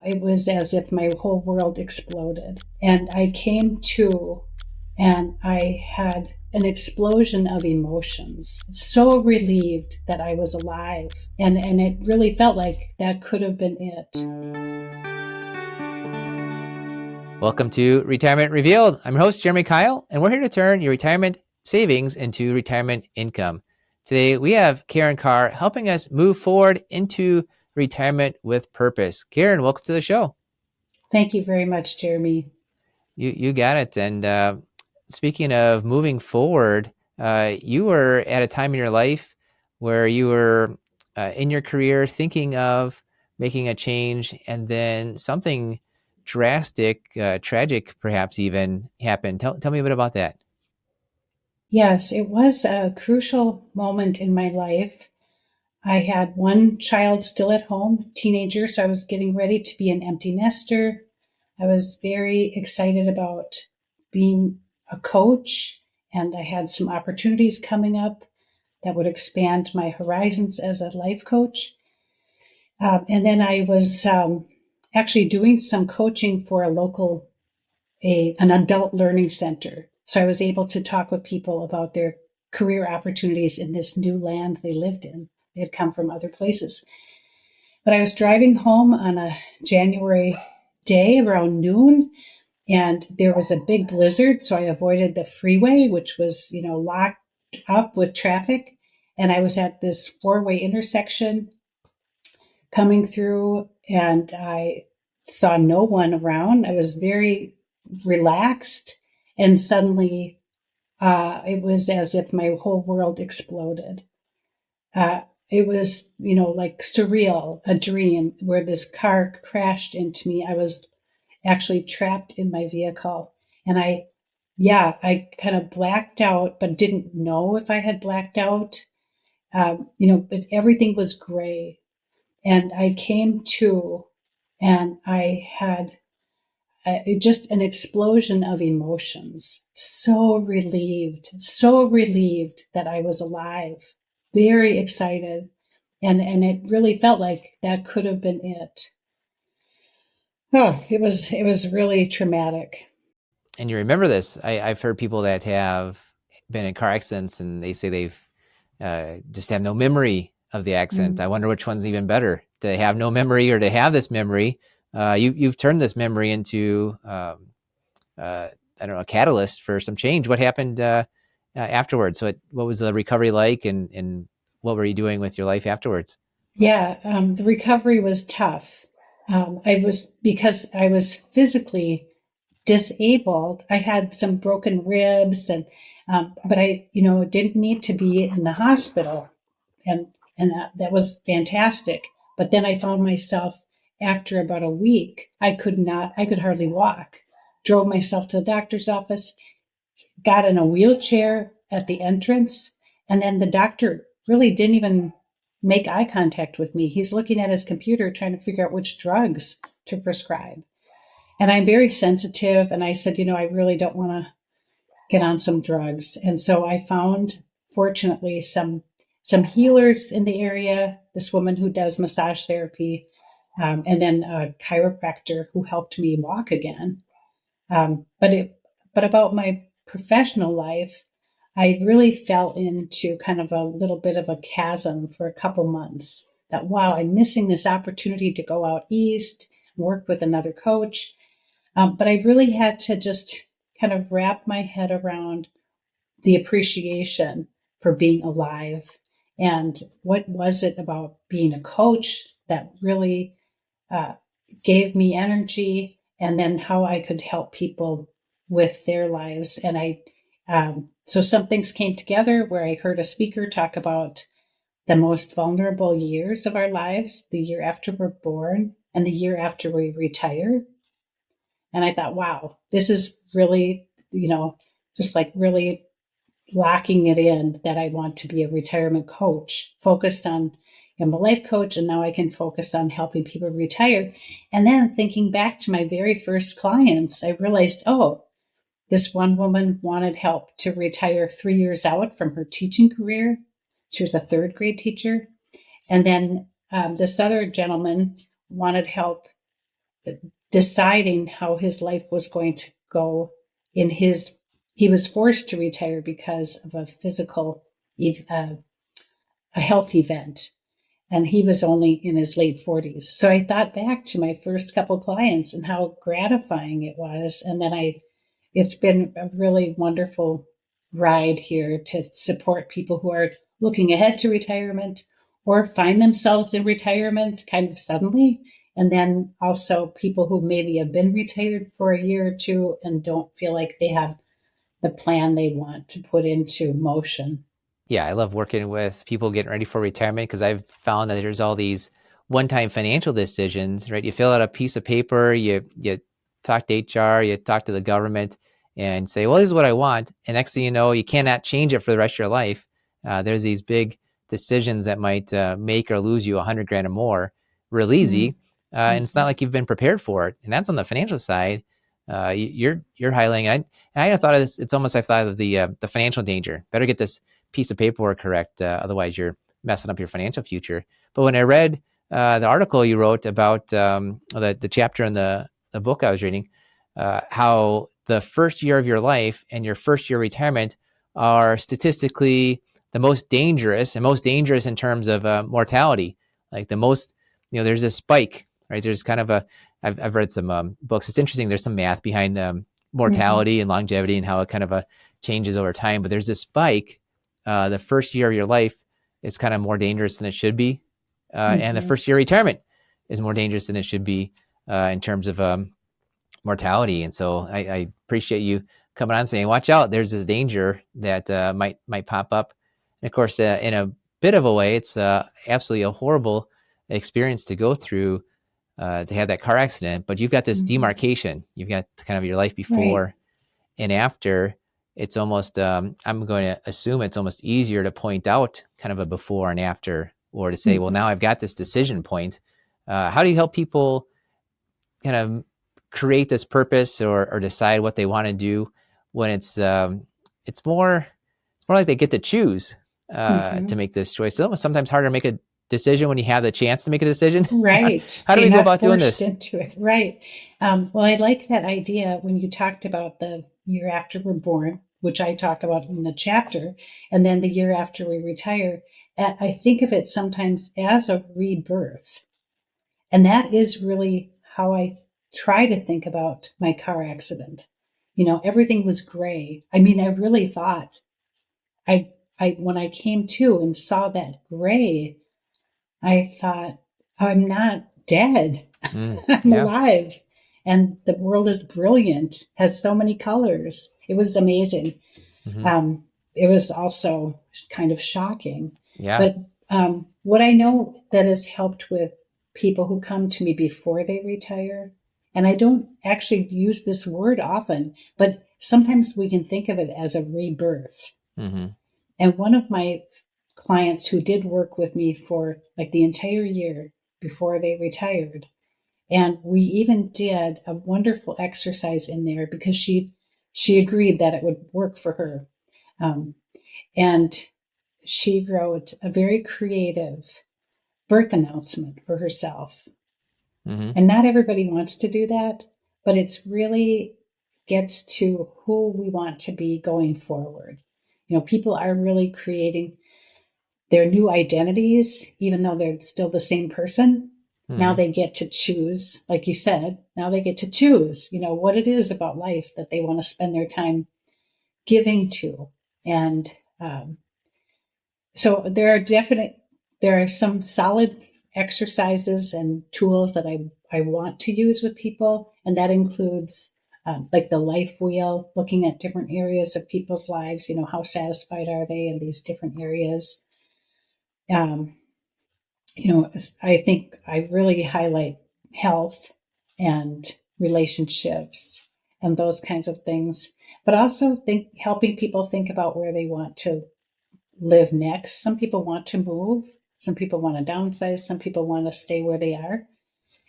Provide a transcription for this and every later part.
It was as if my whole world exploded. And I came to, and I had an explosion of emotions. So relieved that I was alive. And it really felt like that could have been it. Welcome to Retirement Revealed. I'm your host, Jeremy Keil, and we're here to turn your retirement savings into retirement income. Today, we have Karen Carr helping us move forward into retirement with purpose. Karen, welcome to the show. Thank you very much, Jeremy. You got it. And speaking of moving forward, you were at a time in your life where you were in your career thinking of making a change, and then something drastic, tragic perhaps even happened. Tell me a bit about that. Yes, it was a crucial moment in my life. I had one child still at home, teenager, so I was getting ready to be an empty nester. I was very excited about being a coach, and I had some opportunities coming up that would expand my horizons as a life coach. And then I was actually doing some coaching for a local, an adult learning center. So I was able to talk with people about their career opportunities in this new land they lived in. They had come from other places. But I was driving home on a January day around noon, and there was a big blizzard. So I avoided the freeway, which was, locked up with traffic. And I was at this four-way intersection coming through, and I saw no one around. I was very relaxed, and suddenly it was as if my whole world exploded. It was, like surreal, a dream where this car crashed into me. I was actually trapped in my vehicle, and I kind of blacked out, but didn't know if I had blacked out. But everything was gray. And I came to, and I had just an explosion of emotions. So relieved that I was alive, very excited. And it really felt like that could have been it. Oh, it was really traumatic. And you remember this. I've heard people that have been in car accidents and they say they've just have no memory of the accident. Mm. I wonder which one's even better, to have no memory or to have this memory. You've turned this memory into, I don't know, a catalyst for some change. What happened afterwards? What was the recovery like, and what were you doing with your life afterwards? Yeah, the recovery was tough. Because I was physically disabled. I had some broken ribs, and but I, didn't need to be in the hospital, and that was fantastic. But then I found myself after about a week, I could hardly walk. Drove myself to the doctor's office, got in a wheelchair at the entrance, and then the doctor really didn't even make eye contact with me. He's looking at his computer trying to figure out which drugs to prescribe. And I'm very sensitive. And I said, I really don't want to get on some drugs. And so I found, fortunately, some healers in the area, this woman who does massage therapy, and then a chiropractor who helped me walk again. But about my professional life, I really fell into kind of a little bit of a chasm for a couple months. That, wow, I'm missing this opportunity to go out east, work with another coach. But I really had to just kind of wrap my head around the appreciation for being alive, and what was it about being a coach that really uh, gave me energy, and then how I could help people with their lives. And so some things came together where I heard a speaker talk about the most vulnerable years of our lives, the year after we're born and the year after we retire. And I thought, wow, this is really, just like really locking it in that I want to be a retirement coach, focused on, I'm a life coach, and now I can focus on helping people retire. And then thinking back to my very first clients, I realized, oh, this one woman wanted help to retire 3 years out from her teaching career. She was a third grade teacher. And then this other gentleman wanted help deciding how his life was going to go in his he was forced to retire because of a physical a health event, and he was only in his late 40s. So I thought back to my first couple clients and how gratifying it was. And then it's been a really wonderful ride here to support people who are looking ahead to retirement or find themselves in retirement kind of suddenly. And then also people who maybe have been retired for a year or two and don't feel like they have the plan they want to put into motion. Yeah, I love working with people getting ready for retirement because I've found that there's all these one-time financial decisions, right? You fill out a piece of paper, you talk to HR, you talk to the government, and say, "Well, this is what I want." And next thing you know, you cannot change it for the rest of your life. There's these big decisions that might make or lose you 100 grand or more, real easy, and it's not Mm-hmm. like you've been prepared for it. And that's on the financial side. You're highlighting. And I thought of this. It's almost I thought of the financial danger. Better get this piece of paperwork correct. Otherwise, you're messing up your financial future. But when I read the article you wrote about the chapter in the book I was reading, how the first year of your life and your first year retirement are statistically the most dangerous and most dangerous in terms of mortality. Like the most, there's a spike, right? There's kind of I've read some books. It's interesting. There's some math behind Mm-hmm. mortality and longevity and how it kind of changes over time. But there's this spike the first year of your life is kind of more dangerous than it should be. And the Mm-hmm. first year of retirement is more dangerous than it should be in terms of mortality. And so I appreciate you coming on saying, watch out, there's this danger that might pop up. And of course, in a bit of a way, it's absolutely a horrible experience to go through to have that car accident. But you've got this Mm-hmm. demarcation. You've got kind of your life Right. before and after. It's almost I'm going to assume it's almost easier to point out kind of a before and after, or to say, well, Mm-hmm. now I've got this decision point. How do you help people kind of create this purpose or decide what they want to do when it's more like they get to choose Mm-hmm. to make this choice? It's almost sometimes harder to make a decision when you have the chance to make a decision. Right. How do You're we go not about doing forced this? into it. Right. Well, I like that idea when you talked about the year after we're born, which I talk about in the chapter, and then the year after we retire. I think of it sometimes as a rebirth. And that is really how I try to think about my car accident. Everything was gray. I mean, I really thought when I came to and saw that gray, I thought, I'm not dead. I'm Yeah. alive. And the world is brilliant, has so many colors. It was amazing. Hmm. Um, it was also kind of shocking. Yeah. But what I know that has helped with people who come to me before they retire, and I don't actually use this word often, but sometimes we can think of it as a rebirth. Hmm. And one of my clients who did work with me for like the entire year before they retired, and we even did a wonderful exercise in there because she agreed that it would work for her. Um, and she wrote a very creative birth announcement for herself. Hmm. And not everybody wants to do that, but it's really gets to who we want to be going forward. People are really creating their new identities, even though they're still the same person. Now Hmm. they get to choose, like you said, now they get to choose, what it is about life that they want to spend their time giving to. And so there are some solid exercises and tools that I want to use with people. And that includes like the life wheel, looking at different areas of people's lives, how satisfied are they in these different areas. Um, I think I really highlight health and relationships and those kinds of things, but also think helping people think about where they want to live next. Some people want to move, some people want to downsize, some people want to stay where they are,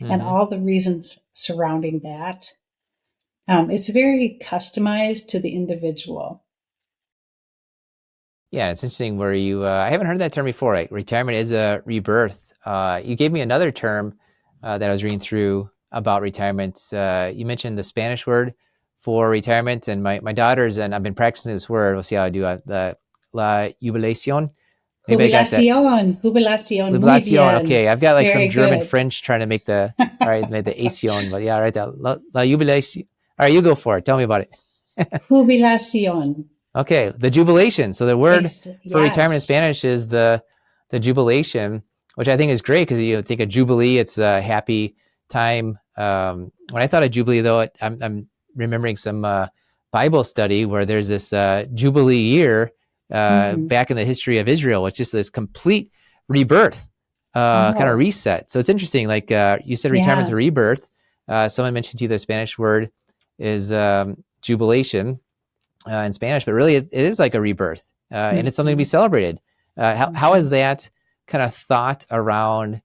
and Hmm. all the reasons surrounding that. It's very customized to the individual. Yeah, it's interesting where I haven't heard that term before. Like retirement is a rebirth. You gave me another term that I was reading through. about retirement. You mentioned the Spanish word for retirement, and my daughters, and I've been practicing this word. We'll see how I do. The la jubilación. Maybe I got that. Jubilacion, jubilacion, muy Jubilación. bien. Okay, I've got like some Very German good. French trying to make the all right, made the acion, but yeah, right. La jubilación. All right, you go for it. Tell me about it. Jubilacion. Okay, the jubilation. So the word for retirement in Yes. Spanish is the jubilation, which I think is great because you think of jubilee, it's a happy time. When I thought of jubilee, though, I'm remembering some Bible study where there's this jubilee year Hmm. back in the history of Israel, which is this complete rebirth, kind of Oh, reset. So it's interesting. Like you said, retirement to yeah. rebirth. Someone mentioned to you the Spanish word is jubilation in Spanish, but really it is like a rebirth, and it's something to be Hmm. celebrated. How Hmm. has that kind of thought around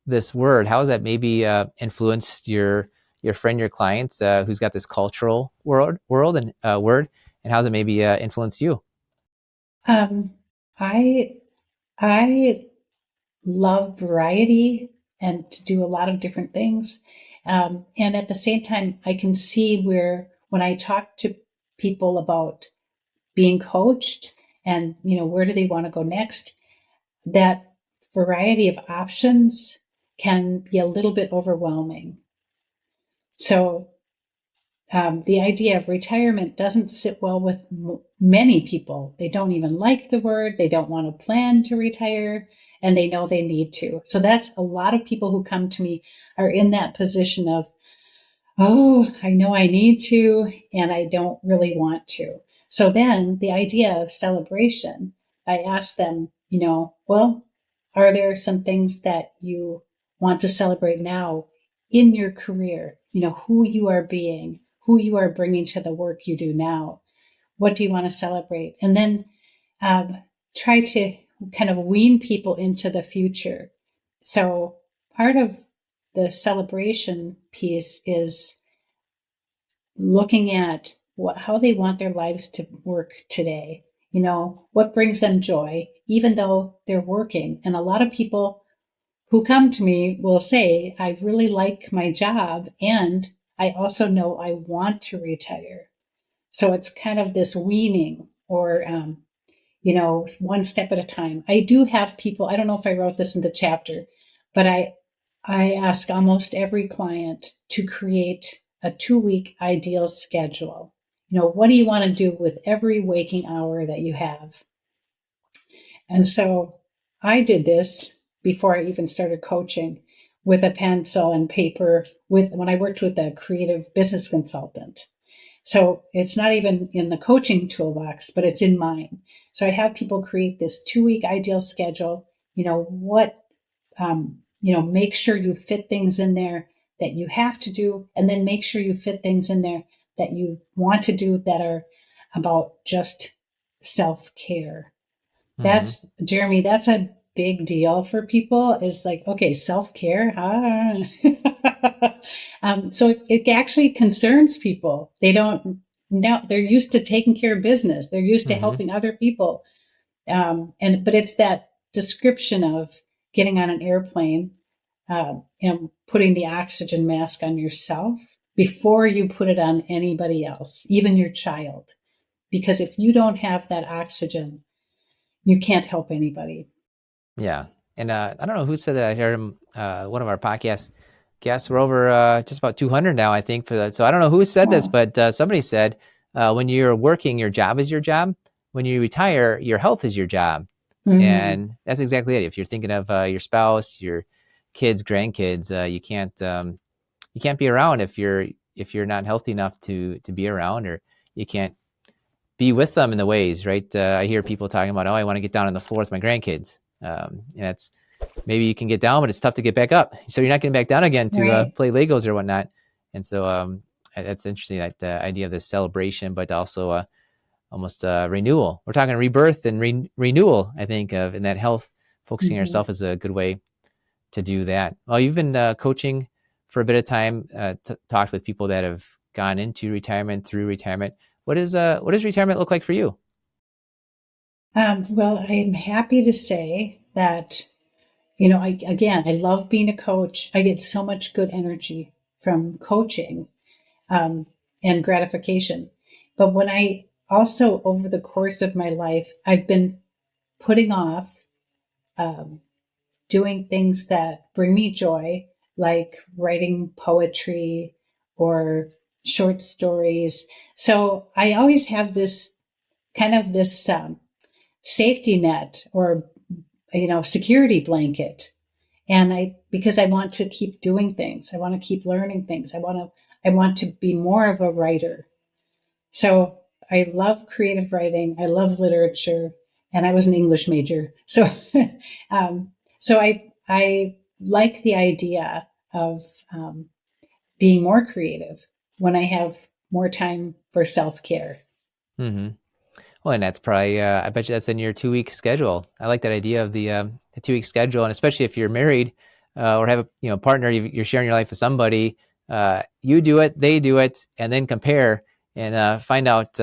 this word? How has that maybe influenced your friend, your clients, who's got this cultural world and word, and how's it maybe influenced you? Um, I I love variety and to do a lot of different things. And at the same time, I can see where when I talk to people about being coached and, where do they want to go next, that variety of options can be a little bit overwhelming. So the idea of retirement doesn't sit well with many people. They don't even like the word. They don't want to plan to retire, and they know they need to. So that's a lot of people who come to me are in that position of, oh, I know I need to, and I don't really want to. So then the idea of celebration, I ask them, well, are there some things that you want to celebrate now in your career? Who you are being, who you are bringing to the work you do now. What do you want to celebrate? And then um, try to kind of wean people into the future. So part of the celebration piece is looking at how they want their lives to work today. What brings them joy, even though they're working. And a lot of people who come to me will say, I really like my job and I also know I want to retire. So it's kind of this weaning or, one step at a time. I do have people, I don't know if I wrote this in the chapter, but I ask almost every client to create a 2 week ideal schedule. What do you want to do with every waking hour that you have? And so I did this before I even started coaching with a pencil and paper with when I worked with a creative business consultant. So it's not even in the coaching toolbox, but it's in mine. So I have people create this 2 week ideal schedule. Make sure you fit things in there that you have to do, and then make sure you fit things in there that you want to do that are about just self care. Mm-hmm. That's Jeremy, that's a big deal for people is like, okay, self-care. So it actually concerns people. They don't know, they're used to taking care of business. They're used to Mm-hmm. helping other people. But it's that description of getting on an airplane, and putting the oxygen mask on yourself before you put it on anybody else, even your child. Because if you don't have that oxygen, you can't help anybody. Yeah. And I don't know who said that. I heard him, one of our podcast guests. We're over just about 200 now, I think, for that. So I don't know who said this, Oh. but somebody said when you're working, your job is your job. When you retire, your health is your job. Mm-hmm. And that's exactly it. If you're thinking of your spouse, your kids, grandkids, you can't be around if you're not healthy enough to be around, or you can't be with them in the ways, right? I hear people talking about, oh, I want to get down on the floor with my grandkids. And that's maybe you can get down, but it's tough to get back up. So you're not getting back down again to Right. play Legos or whatnot. And so that's interesting, that idea of this celebration, but also almost renewal. We're talking rebirth and renewal, I think, of in that health, focusing on Mm-hmm. yourself is a good way to do that. Well, you've been coaching for a bit of time, talked with people that have gone into retirement, through retirement. What does retirement look like for you? Well, I'm happy to say that, I love being a coach. I get so much good energy from coaching and gratification. But when I also, over the course of my life, I've been putting off um, doing things that bring me joy, like writing poetry or short stories. So I always have this kind of this safety net or security blanket, and because I want to keep doing things, I want to keep learning things, I want to be more of a writer. So I love creative writing, I love literature, and I was an English major. So um, so I like the idea of being more creative when I have more time for self-care. Mm-hmm. Well, and that's probably, I bet you that's in your 2 week schedule. I like that idea of the 2 week schedule. And especially if you're married or have a partner, you're sharing your life with somebody, you do it, they do it, and then compare and find out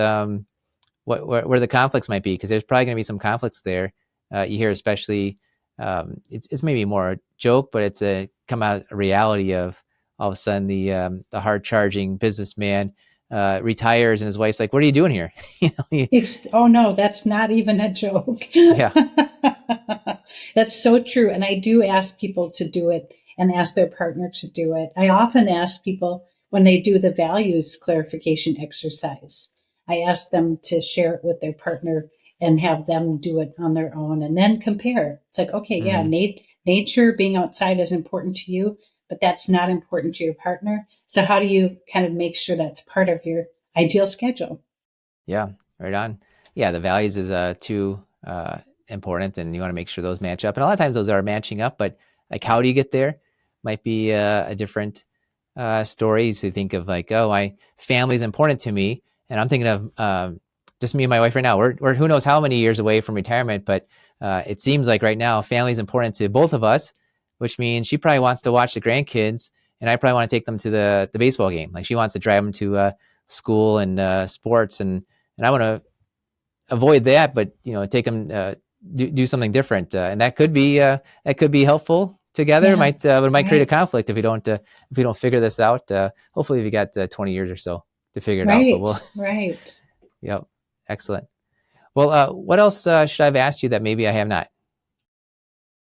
where the conflicts might be, because there's probably going to be some conflicts there. You hear, especially, it's maybe more a joke, but it's come out a reality of all of a sudden the hard charging businessman retires and his wife's like, "What are you doing here?" Oh no, that's not even a joke. Yeah. That's so true. And I do ask people to do it and ask their partner to do it. I often ask people when they do the values clarification exercise, I ask them to share it with their partner and have them do it on their own and then compare. It's like, okay, yeah, Hmm. nature, being outside is important to you, but that's not important to your partner. So how do you kind of make sure that's part of your ideal schedule? Yeah, right on. Yeah, the values is too important, and you want to make sure those match up. And a lot of times those are matching up, but like, how do you get there? Might be a different story. So you think of like, oh, my family is important to me, and I'm thinking of just me and my wife right now. We're who knows how many years away from retirement, but it seems like right now family is important to both of us, which means she probably wants to watch the grandkids, and I probably want to take them to the baseball game. Like, she wants to drive them to school and sports, and I want to avoid that, but take them do something different, and that could be helpful together. Yeah, Might but it might create a right, conflict if we don't figure this out. Hopefully, we got 20 years or so to figure it out. But right, we'll, right. yep, excellent. Well, what else should I have asked you that maybe I have not?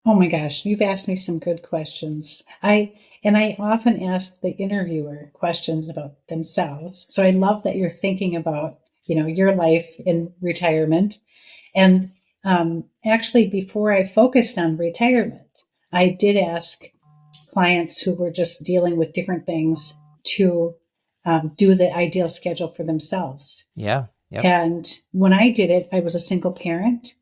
Oh my gosh, you've asked me some good questions. I often ask the interviewer questions about themselves. So I love that you're thinking about, your life in retirement. And actually, before I focused on retirement, I did ask clients who were just dealing with different things to do the ideal schedule for themselves. Yeah, yep. And when I did it, I was a single parent.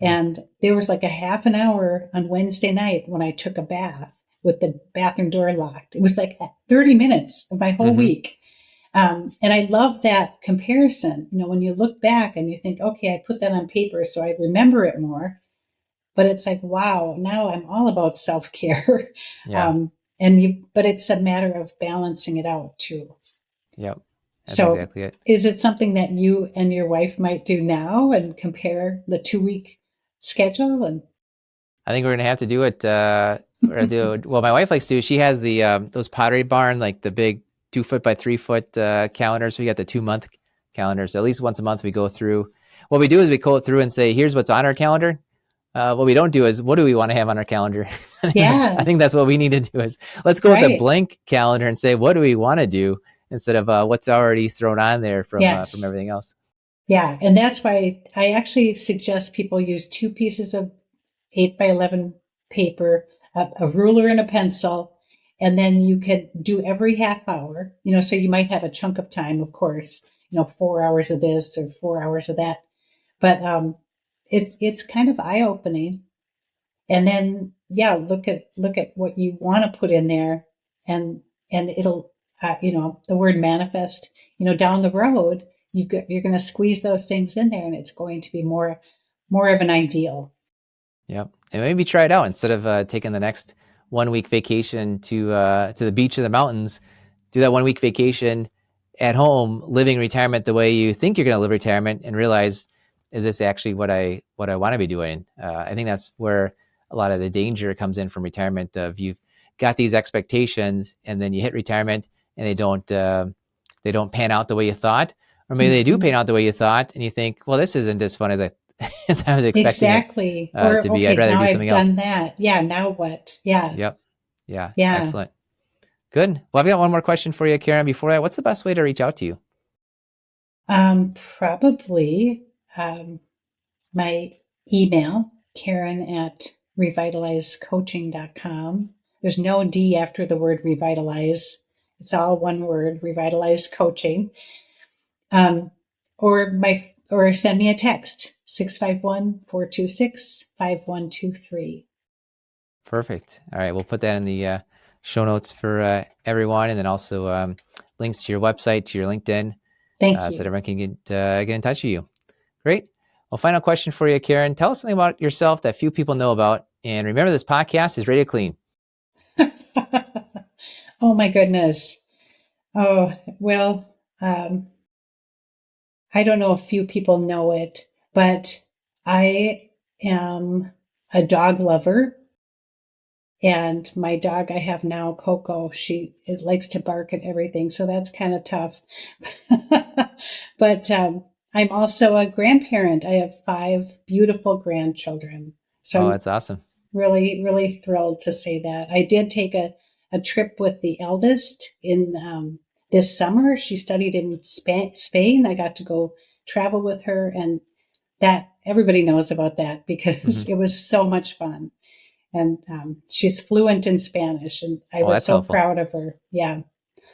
Mm. And there was like a half an hour on Wednesday night when I took a bath with the bathroom door locked. It was like 30 minutes of my whole Mm-hmm. week. And I love that comparison. When you look back and you think, okay, I put that on paper so I remember it more. But it's like, wow, now I'm all about self care. Yeah, um, but it's a matter of balancing it out too. yep. That's So exactly it. is it something that you and your wife might do now and compare the 2 week schedule? And I think we're gonna have to do it. Well, my wife likes to. She has the those Pottery Barn, like the big 2 foot by 3 foot calendars. We got the 2 month calendars. So at least once a month we go through. What we do is we go through and say, here's what's on our calendar. What we don't do is, what do we want to have on our calendar? I yeah, think that's what we need to do, is let's go with a right. blank calendar and say, what do we want to do, instead of what's already thrown on there from Yes. everything else. Yeah. And that's why I actually suggest people use two pieces of 8 by 11 paper, a ruler and a pencil. And then you could do every half hour, so you might have a chunk of time, of course, 4 hours of this or 4 hours of that. But it's kind of eye opening. And then, yeah, look at what you want to put in there, and it'll, the word manifest, down the road, you're going to squeeze those things in there, and it's going to be more of an ideal. Yep. And maybe try it out instead of taking the next 1 week vacation to the beach or the mountains. Do that 1 week vacation at home, living retirement the way you think you're going to live retirement, and realize, is this actually what I want to be doing? I think that's where a lot of the danger comes in from retirement. Of, you've got these expectations, and then you hit retirement and they don't pan out the way you thought, or maybe they do pan out the way you thought, and you think, well, this isn't as fun as as I was expecting it Exactly. Or, to be. I'd okay, rather now do I've something else. done that. Yeah, now what? Yeah. Yep. Yeah. Yeah. Excellent. Good. Well, I've got one more question for you, Karen. Before that, what's the best way to reach out to you? Probably my email, Karen at revitalizecoaching.com. There's no D after the word revitalize. It's all one word, revitalize coaching. Or send me a text, 651-426-5123. Perfect. All right. We'll put that in the show notes for everyone, and then also links to your website, to your LinkedIn, Thank so you. that everyone can get in touch with you. Great. Well, final question for you, Karen. Tell us something about yourself that few people know about. And remember, this podcast is rated clean. Oh my goodness. Oh, well, um, I don't know if few people know it, but I am a dog lover. And my dog I have now, Coco, it likes to bark at everything. So that's kind of tough. But I'm also a grandparent. I have 5 beautiful grandchildren. So Oh, I'm that's awesome. really, really thrilled to say that. I did take a trip with the eldest in this summer. She studied in Spain. I got to go travel with her, and that everybody knows about that because Mm-hmm. it was so much fun. And she's fluent in Spanish, and I Oh, was that's so helpful. proud of her. Yeah,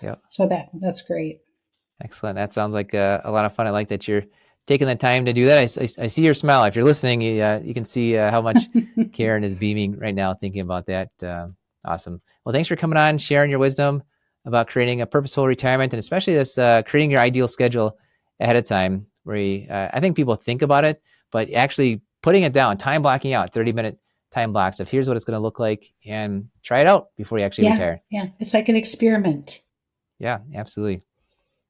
Yeah. so that's great. Excellent. That sounds like a lot of fun. I like that you're taking the time to do that. I see your smile. If you're listening, you can see how much Karen is beaming right now thinking about that. Awesome. Well, thanks for coming on, sharing your wisdom about creating a purposeful retirement, and especially this creating your ideal schedule ahead of time, where I think people think about it, but actually putting it down, time blocking out 30-minute time blocks of here's what it's going to look like, and try it out before you actually retire. Yeah, it's like an experiment. Yeah, absolutely.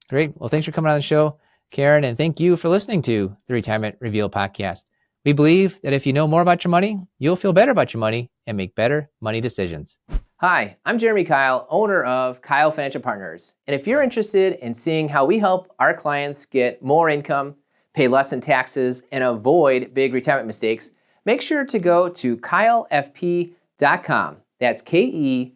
Great. Well, thanks for coming on the show, Karen, and thank you for listening to the Retirement Reveal podcast. We believe that if you know more about your money, you'll feel better about your money and make better money decisions. Hi, I'm Jeremy Keil, owner of Keil Financial Partners. And if you're interested in seeing how we help our clients get more income, pay less in taxes, and avoid big retirement mistakes, make sure to go to keilfp.com. That's KEILFP.com.